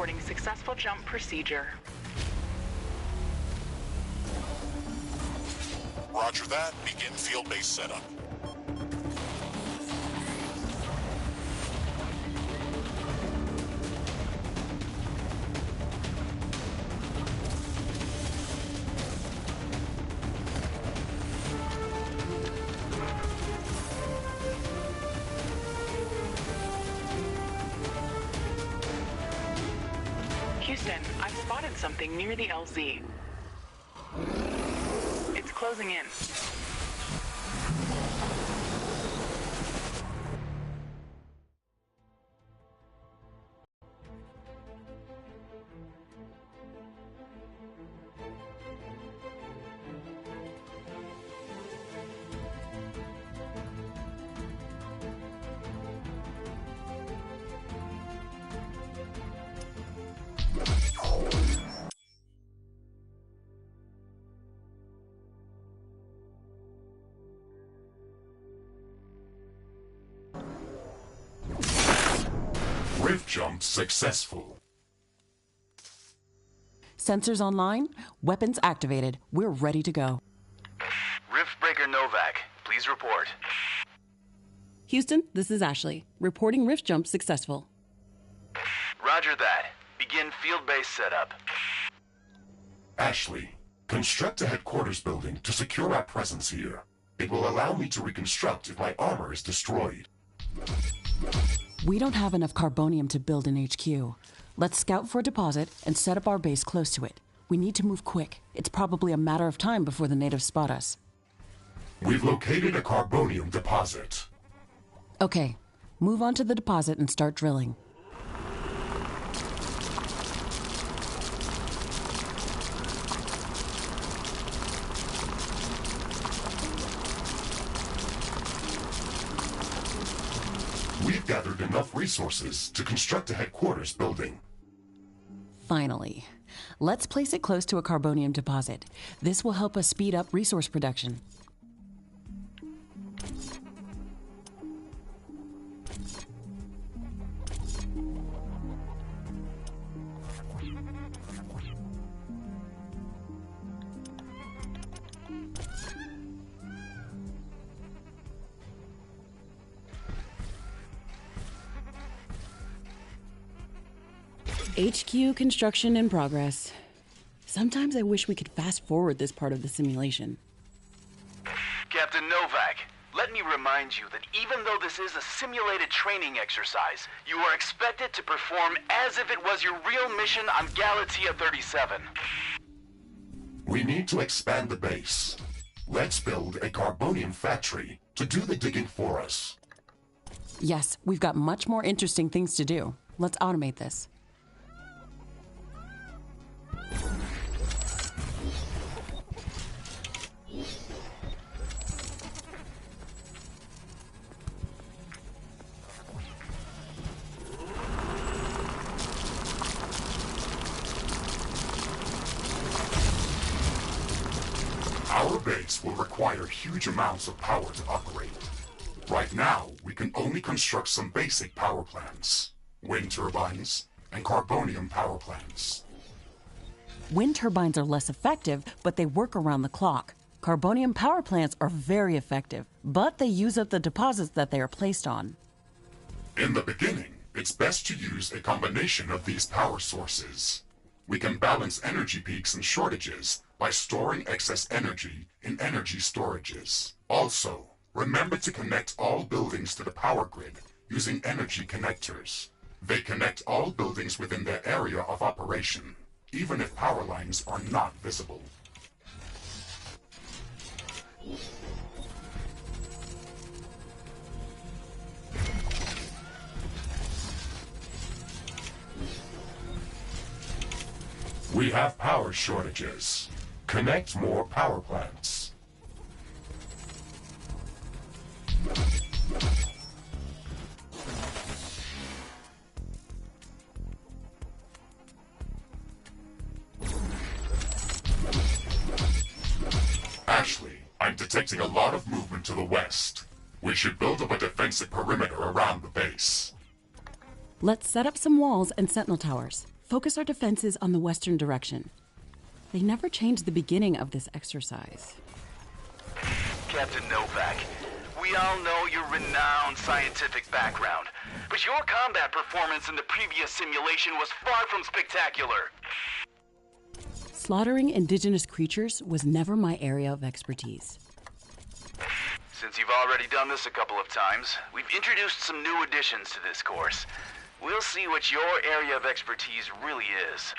reporting successful jump procedure. Roger that. Begin field-based setup. Houston, I've spotted something near the LZ. It's closing in. Rift jump successful. Sensors online, weapons activated. We're ready to go. Riftbreaker Novak, please report. Houston, this is Ashley. Reporting rift jump successful. Roger that. Begin field-based setup. Ashley, construct a headquarters building to secure our presence here. It will allow me to reconstruct if my armor is destroyed. We don't have enough carbonium to build an HQ. Let's scout for a deposit and set up our base close to it. We need to move quick. It's probably a matter of time before the natives spot us. We've located a carbonium deposit. Okay, move on to the deposit and start drilling. We've gathered enough resources to construct a headquarters building. Finally. Let's place it close to a carbonium deposit. This will help us speed up resource production. HQ construction in progress. Sometimes I wish we could fast forward this part of the simulation. Captain Novak, let me remind you that even though this is a simulated training exercise, you are expected to perform as if it was your real mission on Galatea 37. We need to expand the base. Let's build a carbonium factory to do the digging for us. Yes, we've got much more interesting things to do. Let's automate this. Our base will require huge amounts of power to operate. Right now, we can only construct some basic power plants, wind turbines, and carbonium power plants. Wind turbines are less effective, but they work around the clock. Carbonium power plants are very effective, but they use up the deposits that they are placed on. In the beginning, it's best to use a combination of these power sources. We can balance energy peaks and shortages by storing excess energy in energy storages. Also, remember to connect all buildings to the power grid using energy connectors. They connect all buildings within their area of operation, even if power lines are not visible. We have power shortages. Connect more power plants. Ashley, I'm detecting a lot of movement to the west. We should build up a defensive perimeter around the base. Let's set up some walls and sentinel towers. Focus our defenses on the western direction. They never changed the beginning of this exercise. Captain Novak, we all know your renowned scientific background, but your combat performance in the previous simulation was far from spectacular. Slaughtering indigenous creatures was never my area of expertise. Since you've already done this a couple of times, we've introduced some new additions to this course. We'll see what your area of expertise really is.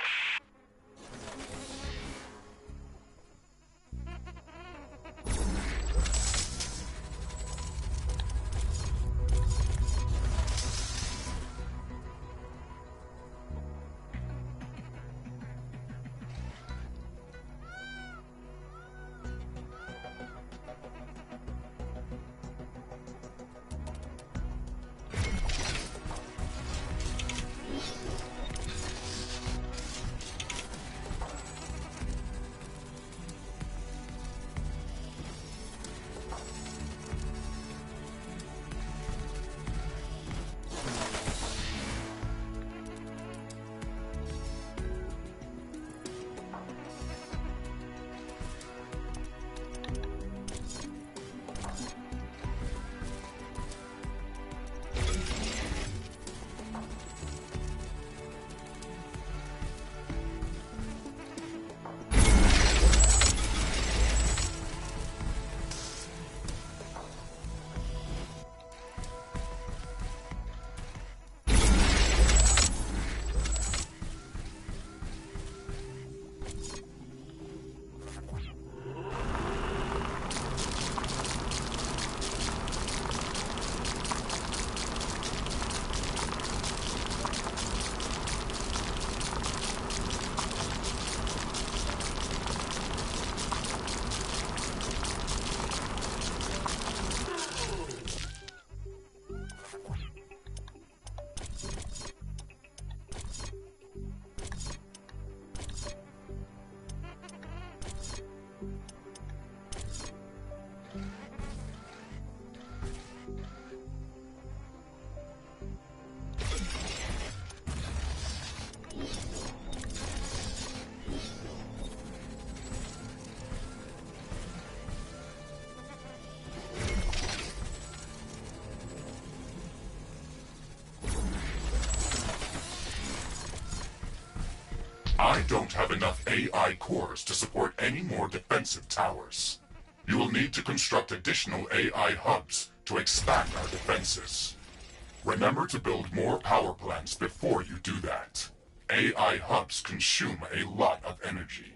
I don't have enough AI cores to support any more defensive towers. You will need to construct additional AI hubs to expand our defenses. Remember to build more power plants before you do that. AI hubs consume a lot of energy.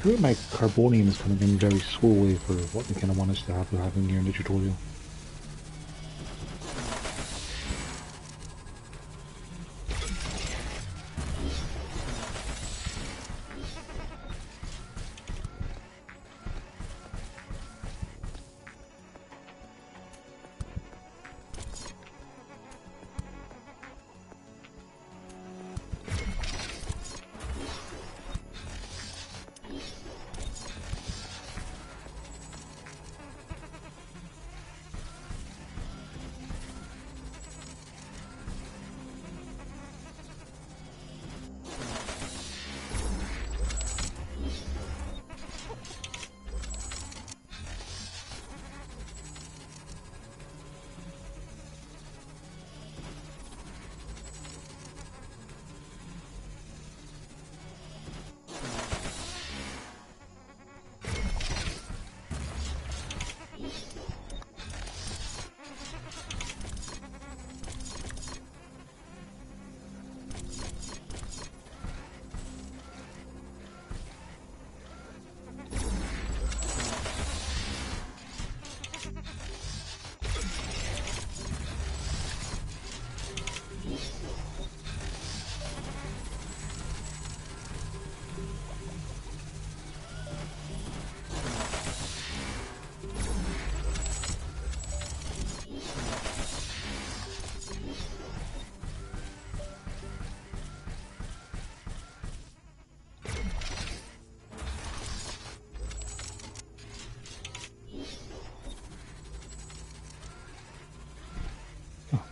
I feel like carbonium is kind of in very slow way for what they kind of want us to have in here in the tutorial.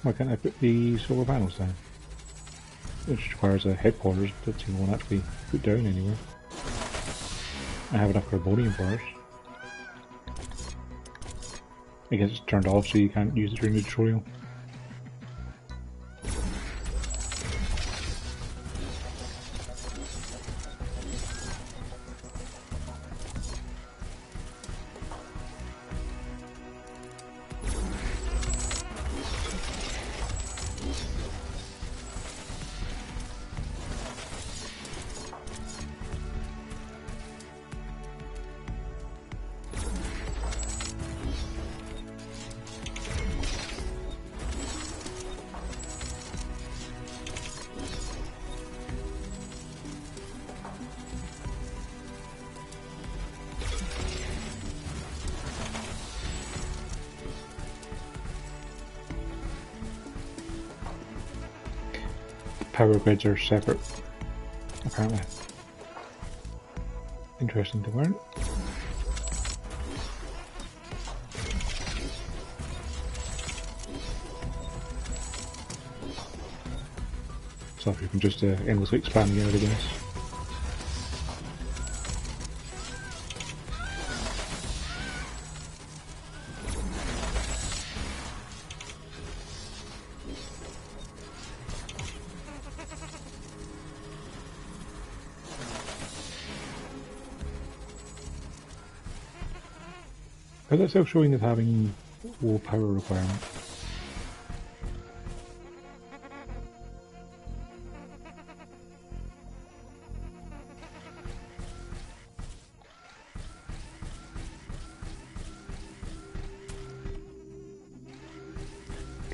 Why can't I put the solar panels down? It just requires a headquarters, but doesn't seem to want to actually put down anywhere. I have enough carbonium for us. I guess it's turned off so you can't use it during the tutorial. Power grids are separate, apparently. Interesting to learn. So you can just endlessly expand the area, I guess. Is that still showing as having low power requirement?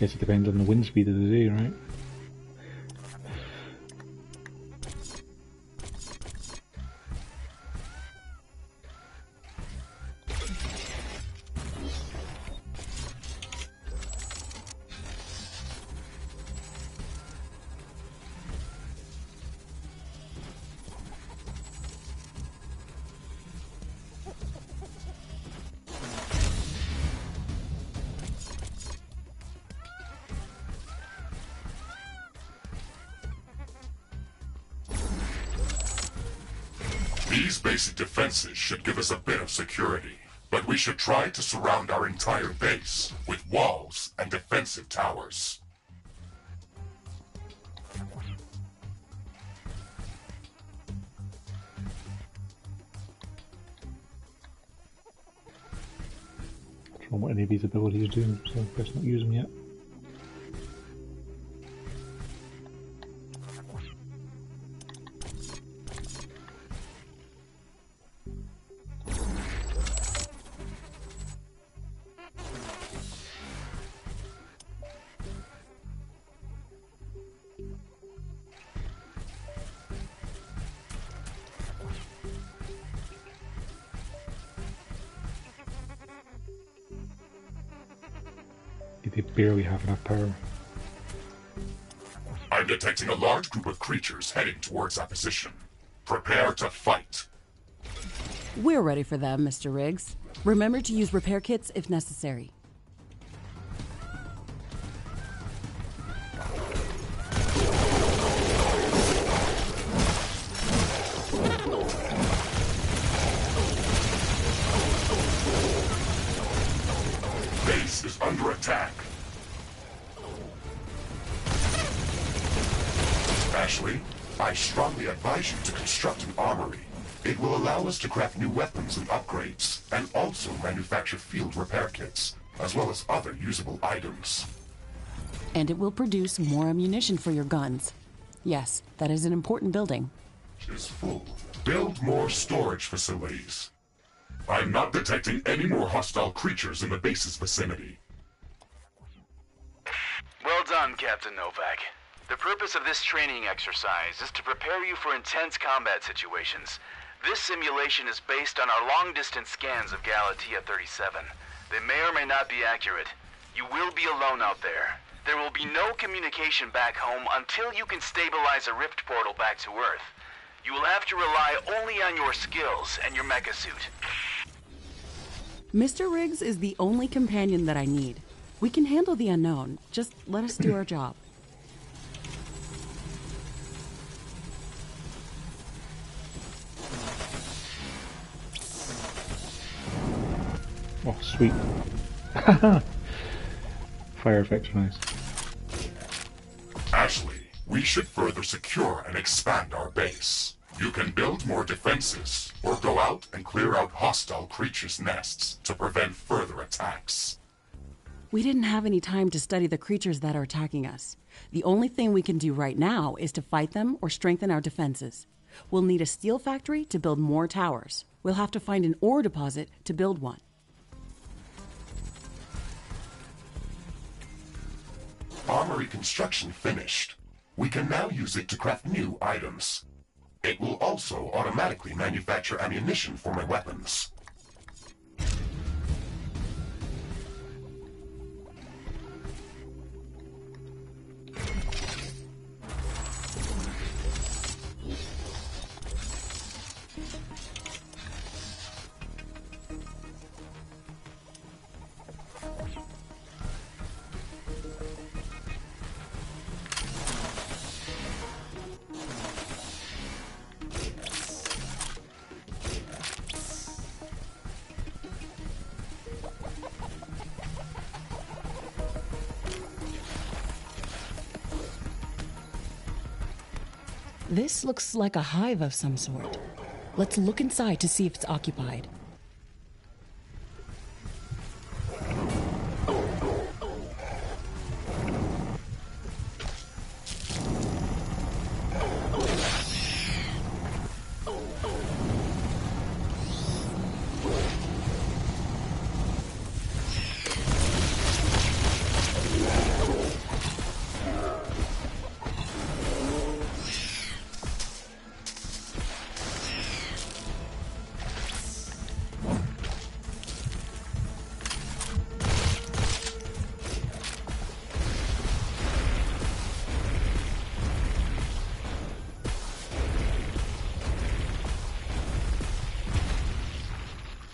Guess it depends on the wind speed of the day, right? These basic defenses should give us a bit of security, but we should try to surround our entire base with walls and defensive towers. I don't know what any of these abilities do, so best not use them yet. They barely have enough power. I'm detecting a large group of creatures heading towards our position. Prepare to fight. We're ready for them, Mr. Riggs. Remember to use repair kits if necessary. Base is under attack. Ashley, I strongly advise you to construct an armory. It will allow us to craft new weapons and upgrades, and also manufacture field repair kits, as well as other usable items. And it will produce more ammunition for your guns. Yes, that is an important building. Is full. Build more storage facilities. I'm not detecting any more hostile creatures in the base's vicinity. Well done, Captain Novak. The purpose of this training exercise is to prepare you for intense combat situations. This simulation is based on our long-distance scans of Galatea 37. They may or may not be accurate. You will be alone out there. There will be no communication back home until you can stabilize a rift portal back to Earth. You will have to rely only on your skills and your mecha suit. Mr. Riggs is the only companion that I need. We can handle the unknown. Just let us do our job. Oh, sweet. Fire effects are nice. Ashley, we should further secure and expand our base. You can build more defenses, or go out and clear out hostile creatures' nests to prevent further attacks. We didn't have any time to study the creatures that are attacking us. The only thing we can do right now is to fight them or strengthen our defenses. We'll need a steel factory to build more towers. We'll have to find an ore deposit to build one. Armory construction finished. We can now use it to craft new items. It will also automatically manufacture ammunition for my weapons. This looks like a hive of some sort. Let's look inside to see if it's occupied.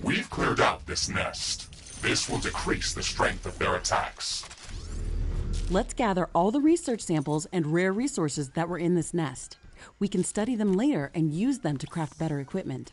We've cleared out this nest. This will decrease the strength of their attacks. Let's gather all the research samples and rare resources that were in this nest. We can study them later and use them to craft better equipment.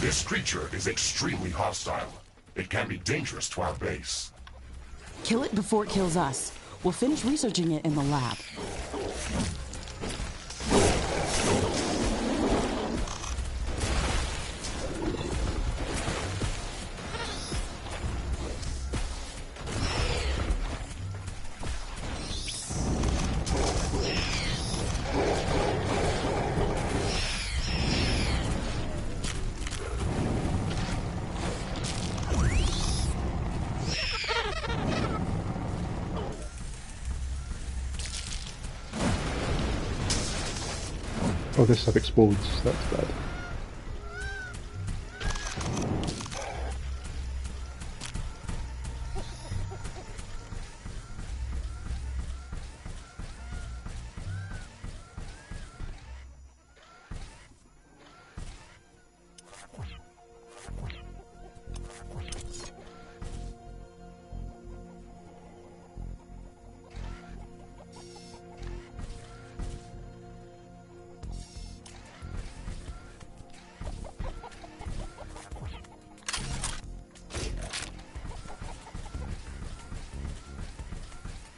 This creature is extremely hostile. It can be dangerous to our base. Kill it before it kills us. We'll finish researching it in the lab. Oh, this stuff explodes. That's bad.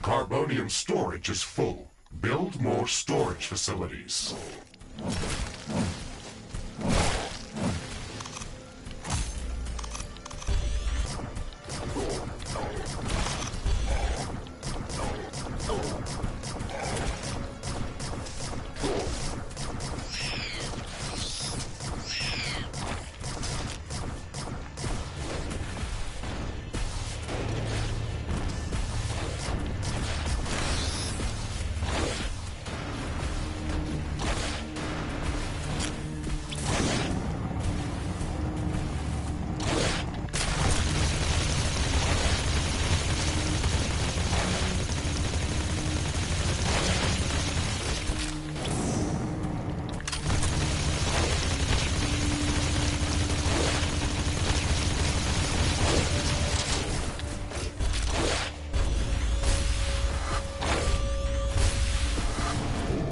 Carbonium storage is full. Build more storage facilities.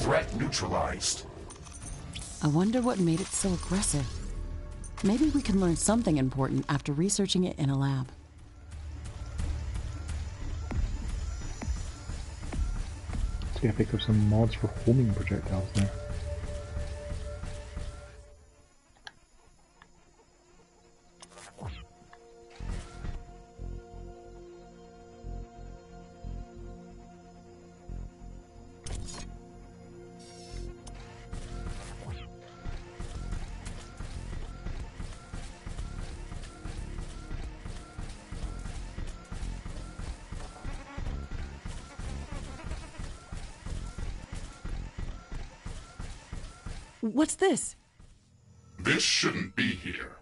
Threat neutralized. I wonder what made it so aggressive. Maybe we can learn something important after researching it in a lab. See, I picked up some mods for homing projectiles now. What's this? This shouldn't be here.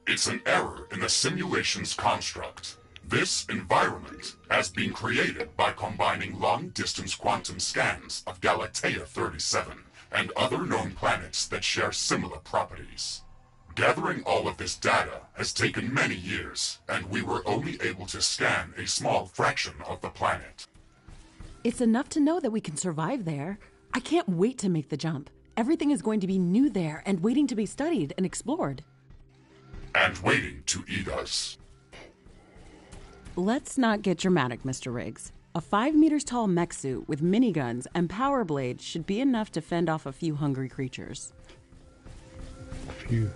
It's an error in the simulation's construct. This environment has been created by combining long-distance quantum scans of Galatea 37 and other known planets that share similar properties. Gathering all of this data has taken many years, and we were only able to scan a small fraction of the planet. It's enough to know that we can survive there. I can't wait to make the jump. Everything is going to be new there and waiting to be studied and explored. And waiting to eat us. Let's not get dramatic, Mr. Riggs. A 5 meters tall mech suit with miniguns and power blades should be enough to fend off a few hungry creatures. Phew.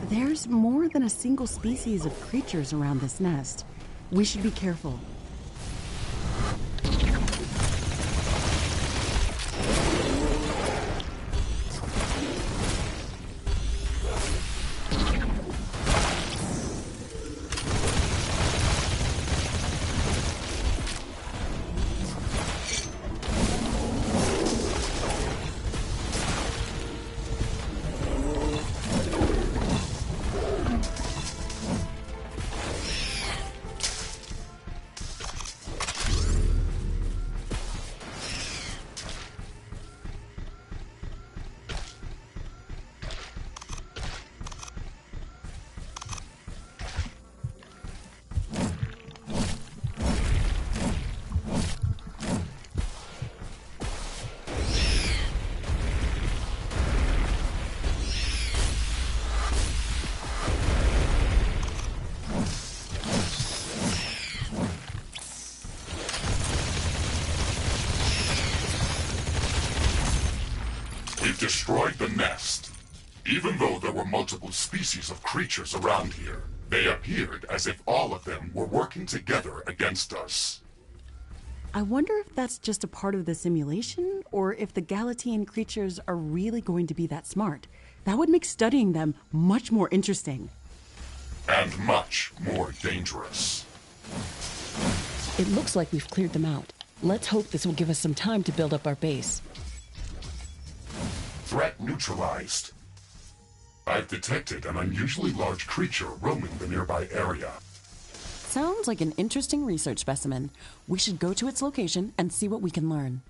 There's more than a single species of creatures around this nest. We should be careful. We've destroyed the nest. Even though there were multiple species of creatures around here, they appeared as if all of them were working together against us. I wonder if that's just a part of the simulation, or if the Galatian creatures are really going to be that smart. That would make studying them much more interesting. And much more dangerous. It looks like we've cleared them out. Let's hope this will give us some time to build up our base. Threat neutralized. I've detected an unusually large creature roaming the nearby area. Sounds like an interesting research specimen. We should go to its location and see what we can learn.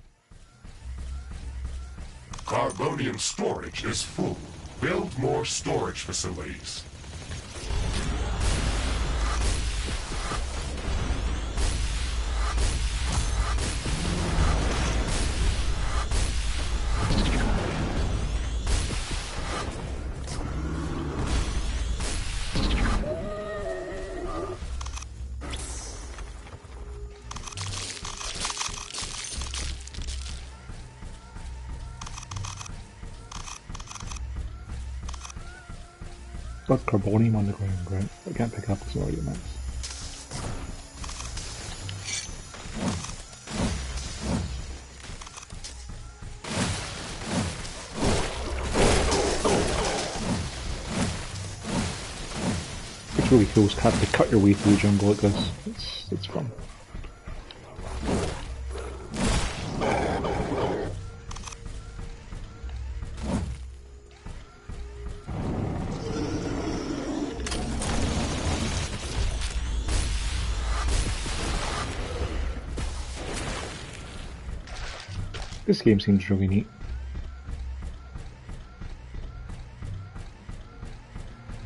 Carbonium storage is full. Build more storage facilities. Got carbonium on the ground, right? I can't pick up the sorry amounts. It's really cool to cut your way through the jungle like this. It's fun. This game seems really neat.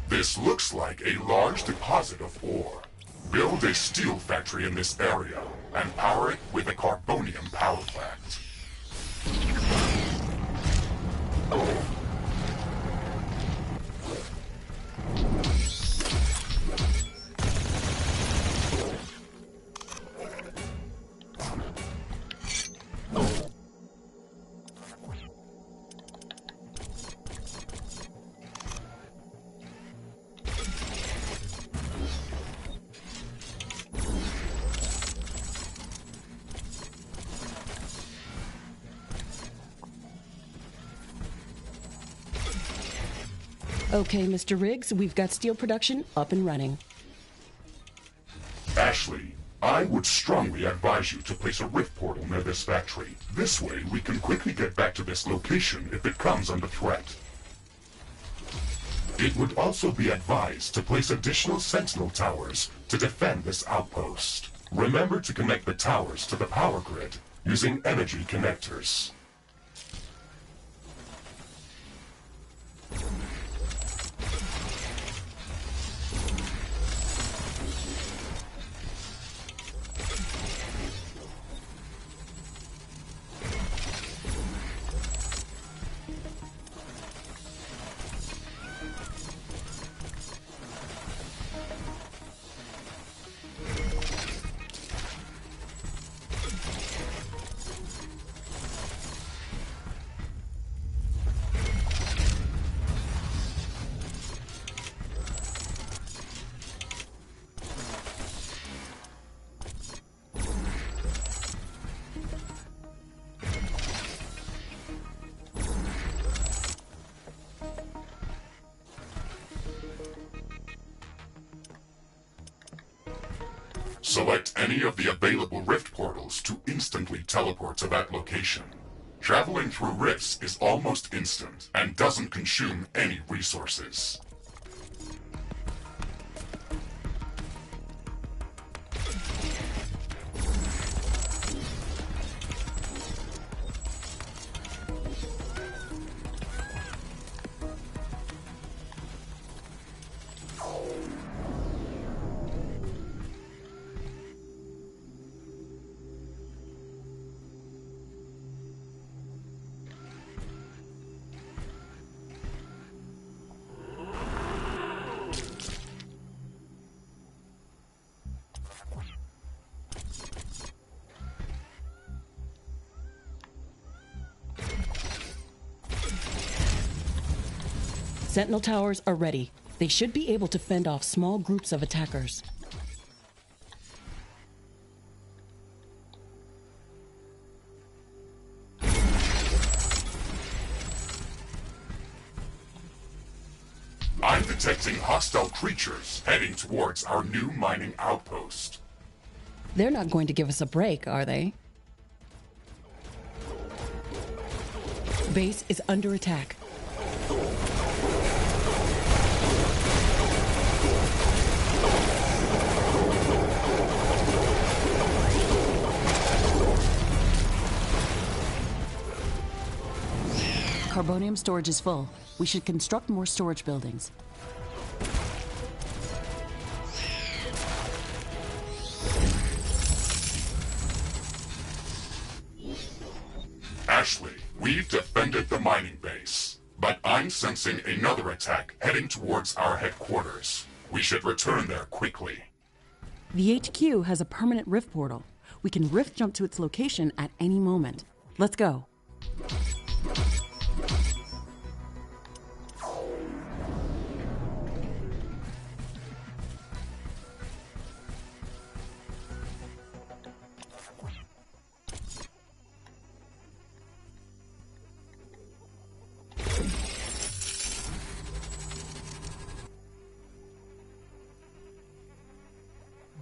This looks like a large deposit of ore. Build a steel factory in this area and power it with a carbonium power plant. Okay, Mr. Riggs, we've got steel production up and running. Ashley, I would strongly advise you to place a rift portal near this factory. This way, we can quickly get back to this location if it comes under threat. It would also be advised to place additional sentinel towers to defend this outpost. Remember to connect the towers to the power grid using energy connectors. Select any of the available rift portals to instantly teleport to that location. Traveling through rifts is almost instant and doesn't consume any resources. Sentinel towers are ready. They should be able to fend off small groups of attackers. I'm detecting hostile creatures heading towards our new mining outpost. They're not going to give us a break, are they? Base is under attack. Carbonium storage is full. We should construct more storage buildings. Ashley, we've defended the mining base, but I'm sensing another attack heading towards our headquarters. We should return there quickly. The HQ has a permanent rift portal. We can rift jump to its location at any moment. Let's go.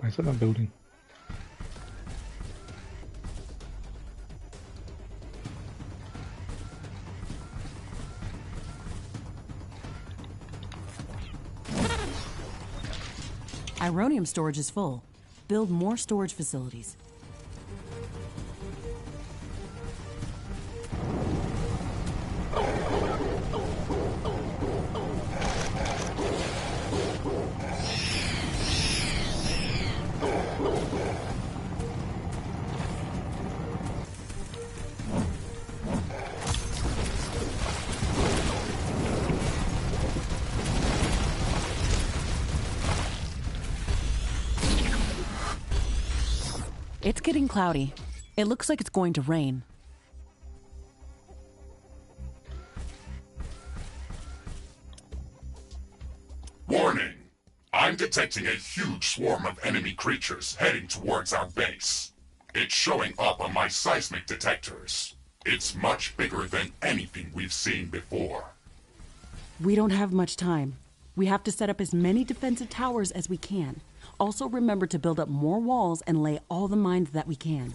Why is it not building? Ironium storage is full. Build more storage facilities. It's getting cloudy. It looks like it's going to rain. Warning! I'm detecting a huge swarm of enemy creatures heading towards our base. It's showing up on my seismic detectors. It's much bigger than anything we've seen before. We don't have much time. We have to set up as many defensive towers as we can. Also remember to build up more walls and lay all the mines that we can.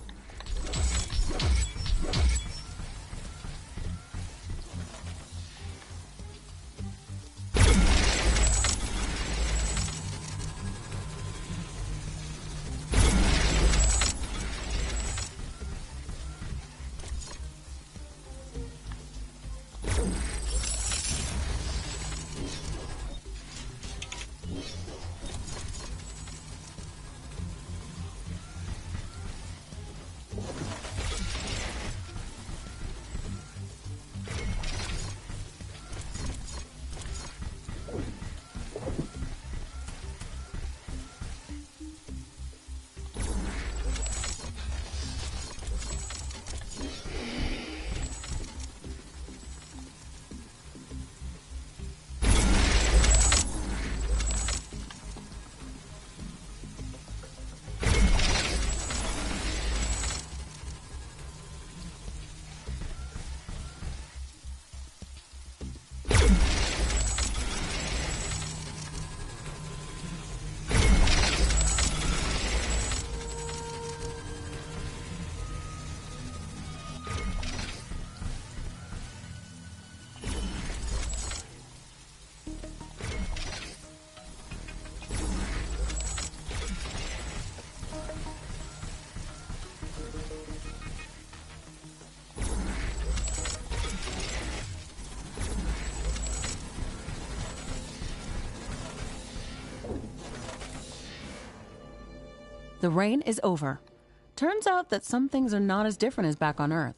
The rain is over. Turns out that some things are not as different as back on Earth.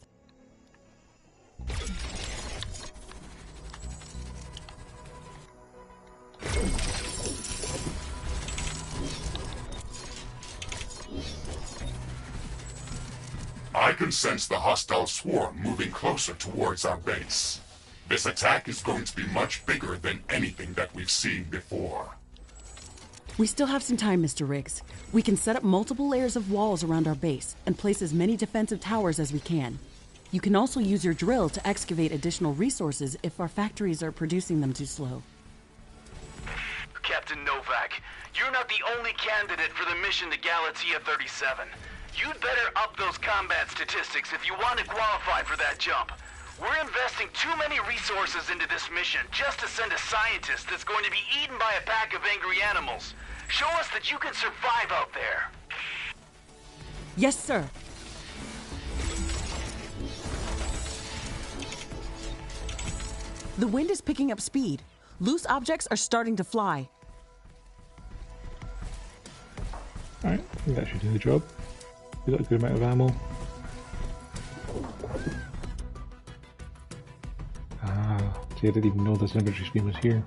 I can sense the hostile swarm moving closer towards our base. This attack is going to be much bigger than anything that we've seen before. We still have some time, Mr. Riggs. We can set up multiple layers of walls around our base and place as many defensive towers as we can. You can also use your drill to excavate additional resources if our factories are producing them too slow. Captain Novak, you're not the only candidate for the mission to Galatea 37. You'd better up those combat statistics if you want to qualify for that jump. We're investing too many resources into this mission just to send a scientist that's going to be eaten by a pack of angry animals. Show us that you can survive out there. Yes, sir. The wind is picking up speed. Loose objects are starting to fly. Alright, I think that should do the job. We got a good amount of ammo. Ah, see, I didn't even know this inventory screen was here.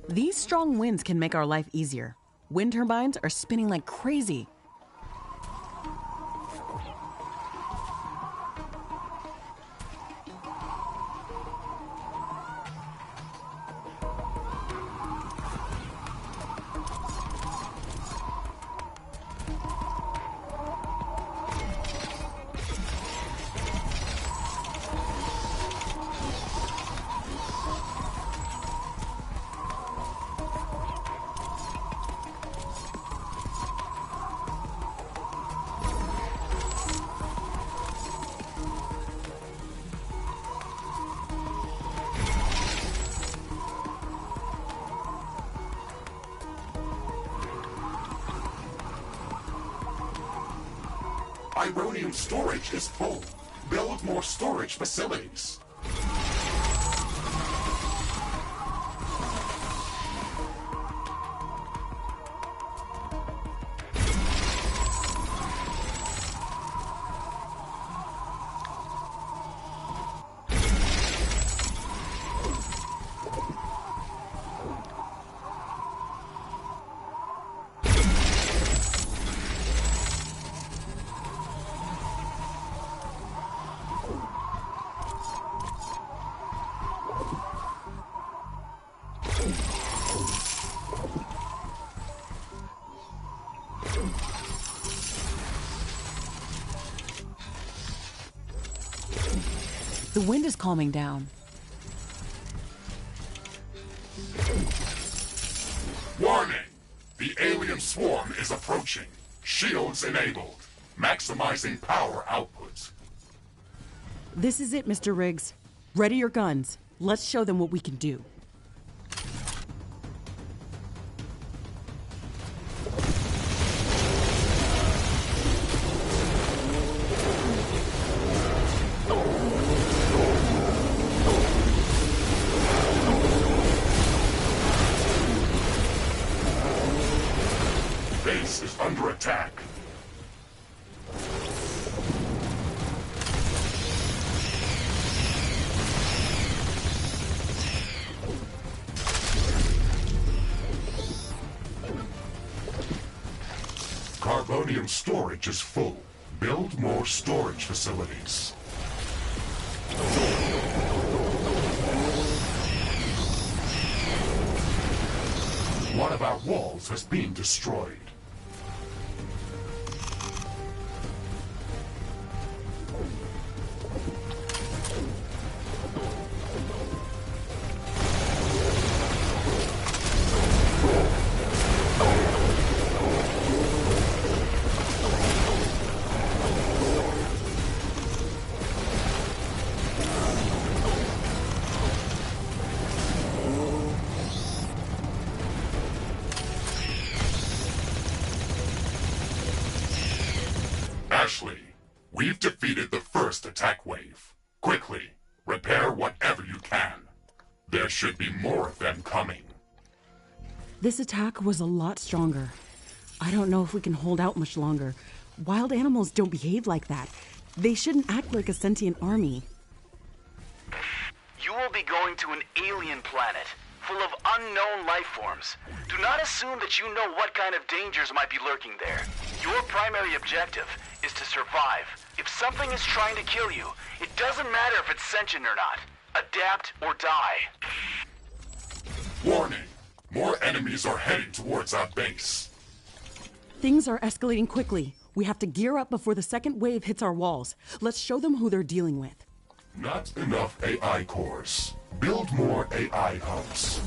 These strong winds can make our life easier. Wind turbines are spinning like crazy. Ironium storage is full. Build more storage facilities. The wind is calming down. Warning! The alien swarm is approaching. Shields enabled. Maximizing power output. This is it, Mr. Riggs. Ready your guns. Let's show them what we can do. Base is under attack. Carbonium storage is full. Build more storage facilities. One of our walls has been destroyed. Ashley, we've defeated the first attack wave. Quickly, repair whatever you can. There should be more of them coming. This attack was a lot stronger. I don't know if we can hold out much longer. Wild animals don't behave like that. They shouldn't act like a sentient army. You will be going to an alien planet full of unknown life forms. Do not assume that you know what kind of dangers might be lurking there. Your primary objective is to survive. If something is trying to kill you, it doesn't matter if it's sentient or not. Adapt or die. Warning! More enemies are heading towards our base. Things are escalating quickly. We have to gear up before the second wave hits our walls. Let's show them who they're dealing with. Not enough AI cores. Build more AI hubs.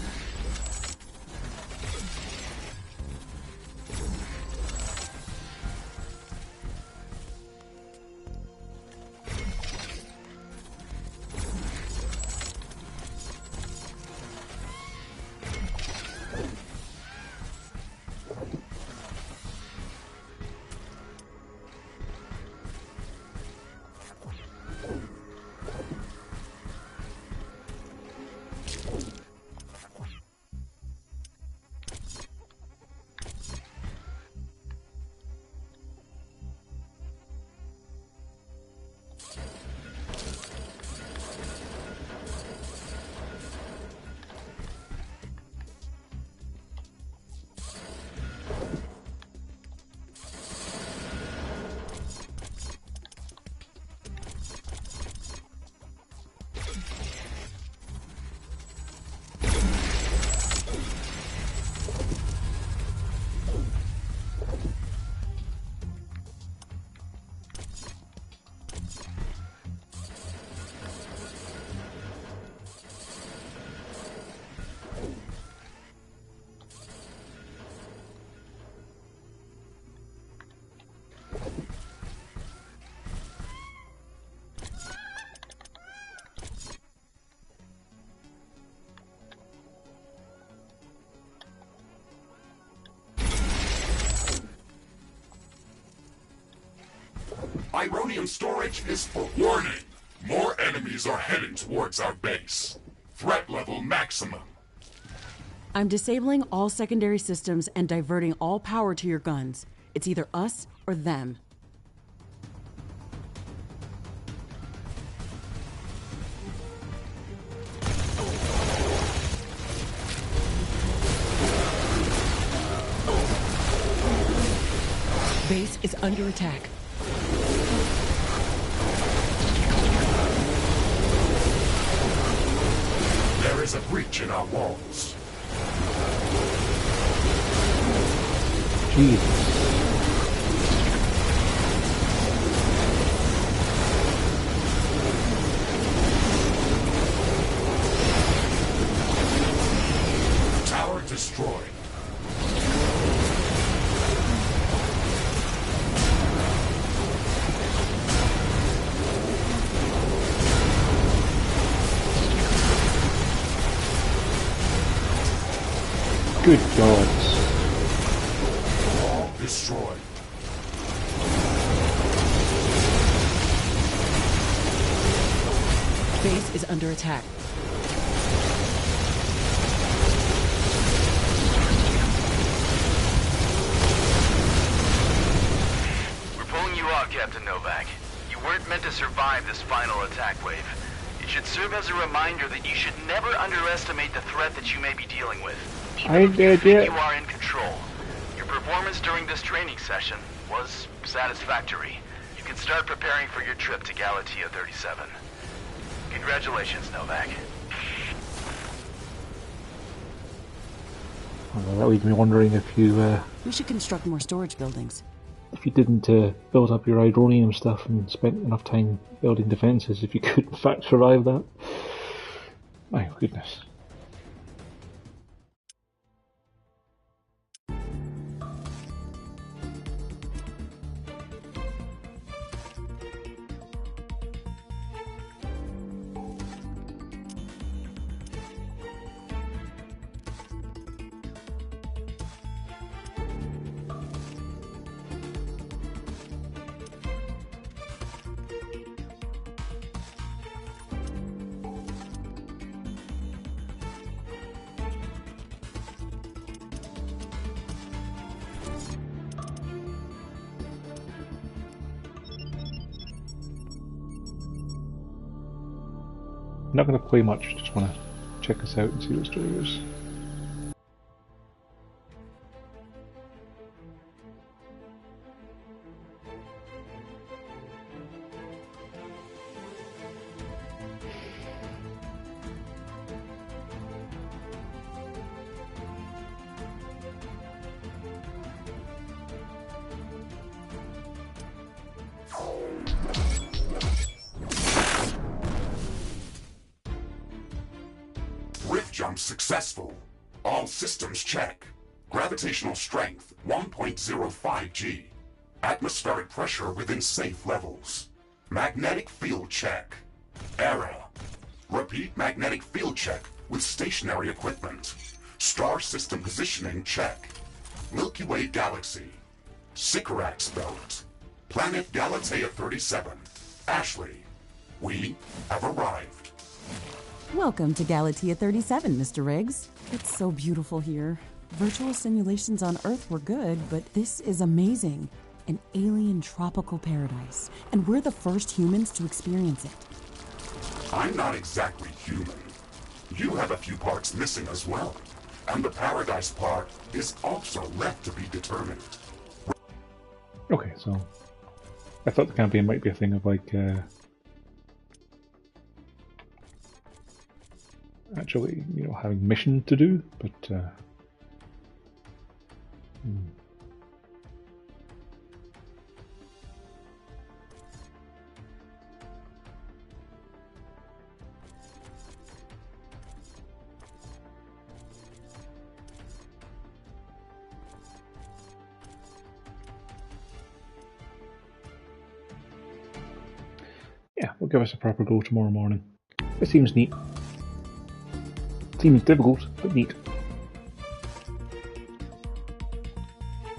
Ironium storage is for warning. More enemies are heading towards our base. Threat level maximum. I'm disabling all secondary systems and diverting all power to your guns. It's either us or them. Base is under attack. There is a breach in our walls. Jesus. Tower destroyed. Good gods. All destroyed. Base is under attack. We're pulling you out, Captain Novak. You weren't meant to survive this final attack wave. It should serve as a reminder that you should never underestimate the threat that you may be dealing with. I did it. You are in control. Your performance during this training session was satisfactory. You can start preparing for your trip to Galatea 37. Congratulations, Novak. Well, that leaves me wondering if you We should construct more storage buildings. didn't build up your Ironium stuff and spent enough time building defences, if you could in fact survive that. My goodness. I'm not going to play much, just want to check this out and see what the story is. Jump successful. All systems check. Gravitational strength 1.05 G. Atmospheric pressure within safe levels. Magnetic field check. Error. Repeat magnetic field check with stationary equipment. Star system positioning check. Milky Way galaxy. Sycorax belt. Planet Galatea 37. Ashley, we have arrived. Welcome to Galatea 37, Mr. Riggs. It's so beautiful here. Virtual simulations on Earth were good, but this is amazing. An alien tropical paradise, and we're the first humans to experience it. I'm not exactly human. You have a few parts missing as well. And the paradise part is also left to be determined. Okay, so I thought the campaign might be a thing of like actually, having mission to do, but yeah, we'll give us a proper go tomorrow morning. It seems neat. Seems difficult, but neat.